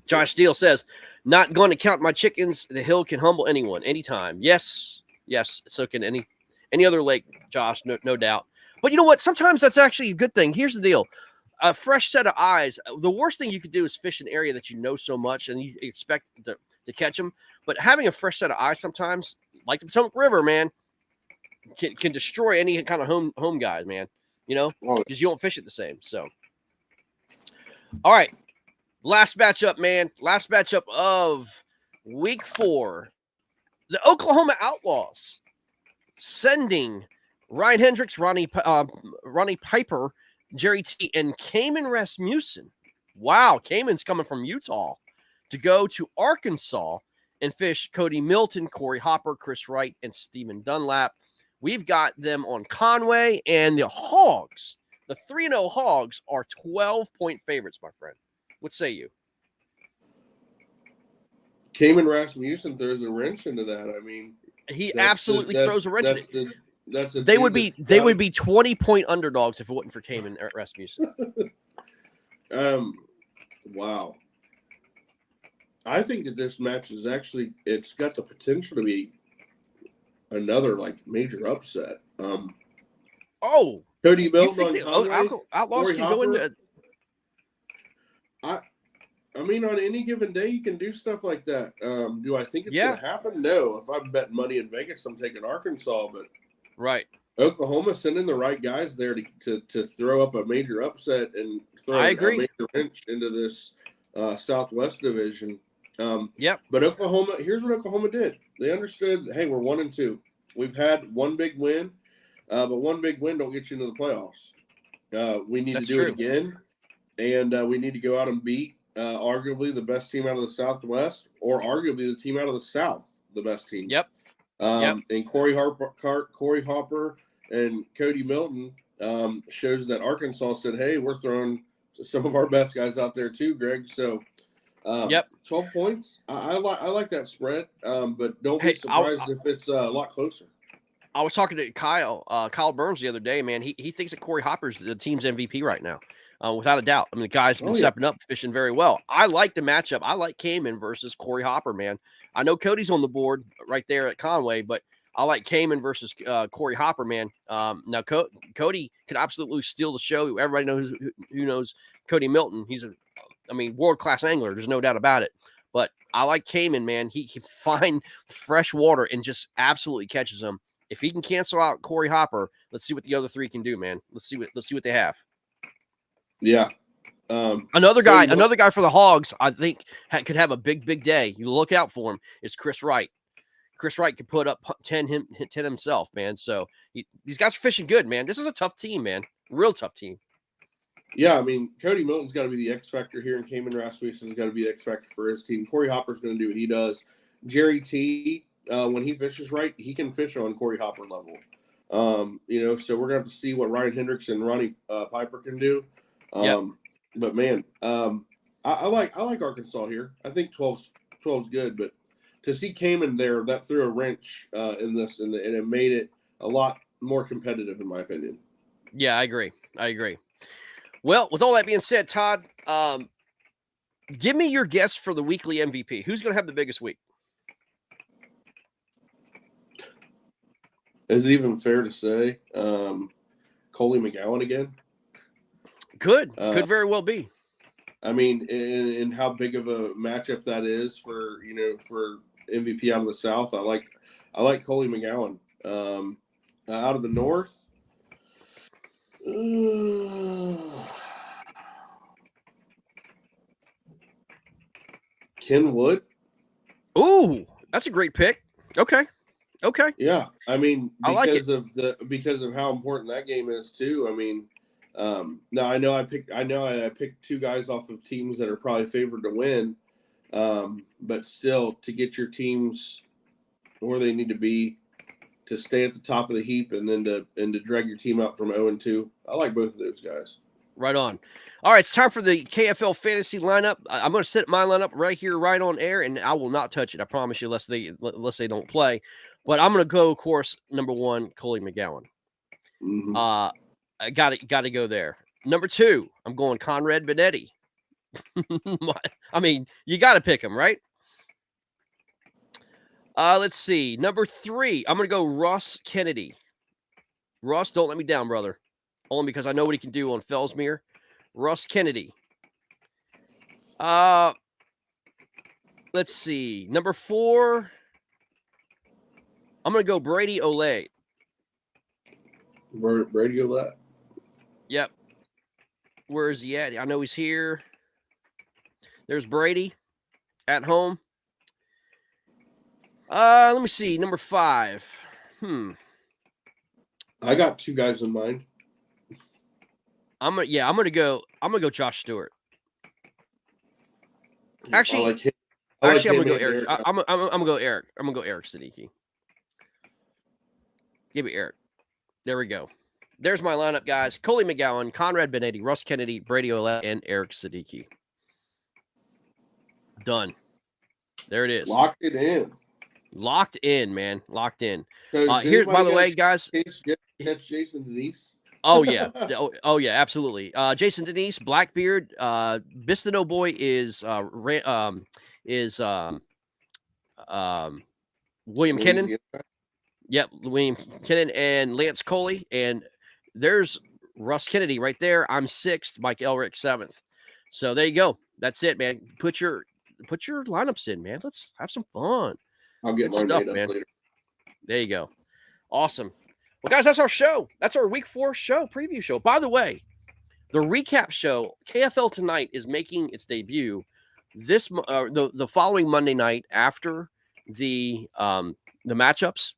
Josh Steele says, not going to count my chickens. The hill can humble anyone, anytime. Yes. So can any other lake, Josh, no doubt. But you know what? Sometimes that's actually a good thing. Here's the deal. A fresh set of eyes. The worst thing you could do is fish an area that you know so much and you expect to catch them. But having a fresh set of eyes sometimes, like the Potomac River, man, can destroy any kind of home guys, man. You know, because you don't fish it the same. So, all right. Last matchup, man. Last matchup of week 4. The Oklahoma Outlaws sending Ryan Hendricks, Ronnie Piper, Jerry T, and Cayman Rasmussen. Wow, Cayman's coming from Utah to go to Arkansas and fish Cody Milton, Corey Hopper, Chris Wright, and Stephen Dunlap. We've got them on Conway, and the Hogs, the 3-0 Hogs, are 12-point favorites, my friend. What say you? Cayman Rasmussen throws a wrench into that. I mean, he absolutely throws a wrench into it. They would be 20-point underdogs if it wasn't for Cayman Rasmussen. Wow. I think that this match is actually, it's got the potential to be another major upset. Cody Milton on Conway, Outlaws Corey can Hopper. go into. I mean, on any given day, you can do stuff like that. Do I think it's going to happen? No. If I'm betting money in Vegas, I'm taking Arkansas, but right. Oklahoma sending the right guys there to throw up a major upset and throw a major wrench into this Southwest division. But Oklahoma, here's what Oklahoma did. They understood, hey, we're 1-2. We've had one big win, but one big win don't get you into the playoffs. We need to do it again, and we need to go out and beat arguably the best team out of the Southwest, or arguably the team out of the South, the best team. And Corey Hopper and Cody Milton shows that Arkansas said, hey, we're throwing some of our best guys out there too, Greg. So 12 points. I like that spread, but don't be surprised if it's a lot closer. I was talking to Kyle Burns the other day, man. He thinks that Corey Hopper's the team's MVP right now, without a doubt. I mean, the guy's been stepping up, fishing very well. I like the matchup. I like Cayman versus Corey Hopper, man. I know Cody's on the board right there at Conway, but I like Cayman versus Corey Hopper, man. Now, Cody could absolutely steal the show. Everybody knows who knows Cody Milton. He's world-class angler. There's no doubt about it. But I like Cayman, man. He can find fresh water and just absolutely catches them. If he can cancel out Corey Hopper, let's see what the other three can do, man. Let's see what they have. Yeah. Another guy for the Hogs, I think, could have a big day. You look out for him. Is Chris Wright. Chris Wright could put up 10 himself, man. So these guys are fishing good, man. This is a tough team, man. Real tough team. Yeah, I mean, Cody Milton's got to be the X factor here, and Cayman Rasmussen's got to be the X factor for his team. Corey Hopper's going to do what he does. Jerry T, when he fishes right, he can fish on Corey Hopper level. So we're going to have to see what Ryan Hendricks and Ronnie Piper can do. But man, I like Arkansas here. I think 12's good, but to see Cayman there, that threw a wrench in this, and it made it a lot more competitive, in my opinion. Yeah, I agree. Well, with all that being said, Todd, give me your guess for the weekly MVP. Who's going to have the biggest week? Is it even fair to say Coley McGowan again? Could very well be. I mean, in how big of a matchup that is for MVP out of the South. I like Coley McGowan. Out of the North, Ken Wood. Ooh, that's a great pick. Okay. Yeah, I mean, because of how important that game is too. I mean, now I picked two guys off of teams that are probably favored to win, but still to get your teams where they need to be to stay at the top of the heap and then to drag your team up from 0-2. I like both of those guys. Right on. All right, it's time for the KFL fantasy lineup. I'm going to set my lineup right here, right on air, and I will not touch it. I promise you, unless they don't play. But I'm going to go, of course, number 1, Coley McGowan. Mm-hmm. I got to go there. Number 2, I'm going Conrad Benetti. I mean, you got to pick him, right? Let's see. Number 3, I'm going to go Russ Kennedy. Russ, don't let me down, brother. Only because I know what he can do on Fellsmere. Russ Kennedy. Let's see. Number 4, I'm going to go Brady Olay. Brady Olay? Yep. Where is he at? I know he's here. There's Brady at home. Let me see. Number 5. I got 2 guys in mind. I'm gonna go Josh Stewart. Actually, I'm gonna go Eric. I'm gonna go Eric. I'm gonna go Eric Siddiqui. Give me Eric. There we go. There's my lineup, guys. Coley McGowan, Conrad Benetti, Russ Kennedy, Brady Olay, and Eric Siddiqui. Done. There it is. Locked it in. Locked in, man. Locked in. So Here's, by the way, guys. That's Jason Denise. Oh yeah, oh yeah, absolutely. Jason Denise, Blackbeard, Bistino Boy is William Kennan. Yep, William Kennan and Lance Coley, and there's Russ Kennedy right there. I'm 6th, Mike Elrick 7th. So there you go. That's it, man. Put your lineups in, man. Let's have some fun. I'll get my stuff, man. Later. There you go. Awesome. Well, guys, that's our show. That's our Week 4 show, preview show. By the way, the recap show, KFL Tonight, is making its debut this the following Monday night after the matchups.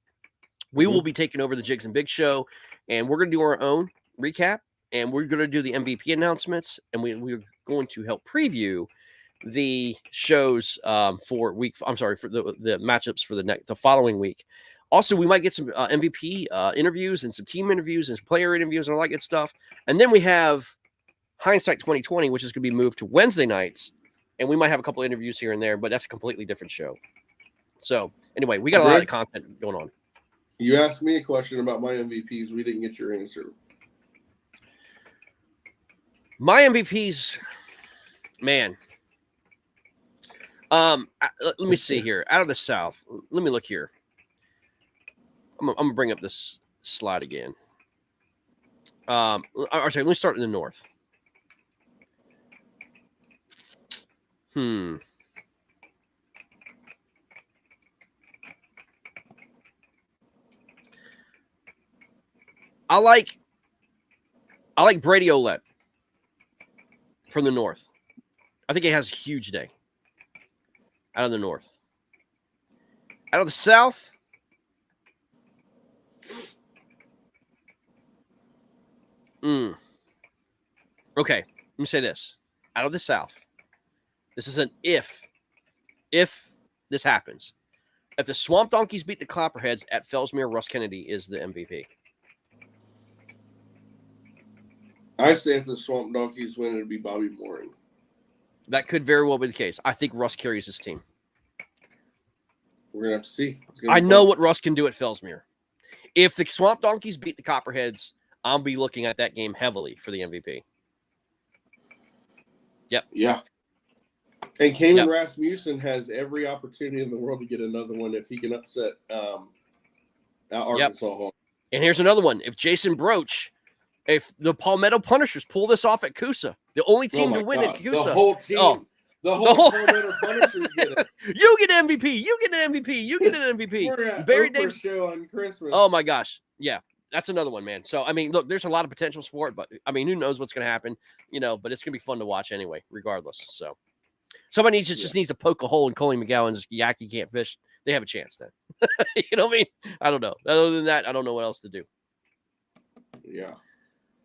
We will be taking over the Jigs and Big show, and we're going to do our own recap, and we're going to do the MVP announcements, and we're going to help preview the shows for the matchups for the following week. Also, we might get some MVP interviews and some team interviews and player interviews and all that good stuff. And then we have Hindsight 2020, which is going to be moved to Wednesday nights. And we might have a couple of interviews here and there, but that's a completely different show. So anyway, we got a lot of content going on. You asked me a question about my MVPs. We didn't get your answer. My MVPs, man. Let me see here. Out of the South, let me look here. I'm gonna bring up this slide again. Sorry, let me start in the North. I like Brady Olay from the North. I think he has a huge day. Out of the North. Out of the South, okay, let me say this. Out of the South, this is an if this happens. If the Swamp Donkeys beat the Copperheads at Fellsmere, Russ Kennedy is the MVP. I say if the Swamp Donkeys win, it'd be Bobby Mooring. That could very well be the case. I think Russ carries his team. We're going to have to see. I know what Russ can do at Fellsmere. If the Swamp Donkeys beat the Copperheads, I'll be looking at that game heavily for the MVP. Yep. Yeah. And Kamen Rasmussen has every opportunity in the world to get another one if he can upset Arkansas Hawks. And here's another one. If Jason Broach, if the Palmetto Punishers pull this off at Coosa, the only team to win at Coosa. The whole team. The whole Palmetto Punishers get it. You get MVP. You get an MVP. You get an MVP. We're at Barry Oprah Davis show on Christmas. Oh my gosh. Yeah. That's another one, man. So, I mean, look, there's a lot of potentials for it, but I mean, who knows what's going to happen, but it's going to be fun to watch anyway, regardless. So, somebody just needs to poke a hole in Coley McGowan's Yaki can't fish. They have a chance then. You know what I mean? I don't know. Other than that, I don't know what else to do. Yeah.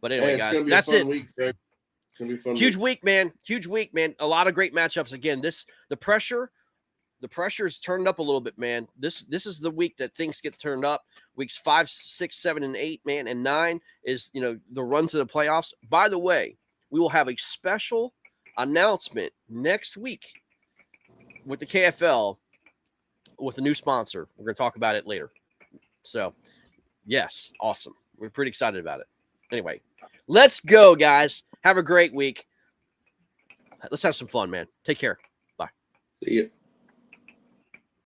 But anyway, guys, that's it. Week, Greg. It's going to be a fun Huge week, man. Huge week, man. A lot of great matchups. Again, the pressure is turned up a little bit, man. This is the week that things get turned up. Weeks 5, 6, 7, and 8, man, and 9 is the run to the playoffs. By the way, we will have a special announcement next week with the KFL with a new sponsor. We're going to talk about it later. So, yes, awesome. We're pretty excited about it. Anyway, let's go, guys. Have a great week. Let's have some fun, man. Take care. Bye. See you.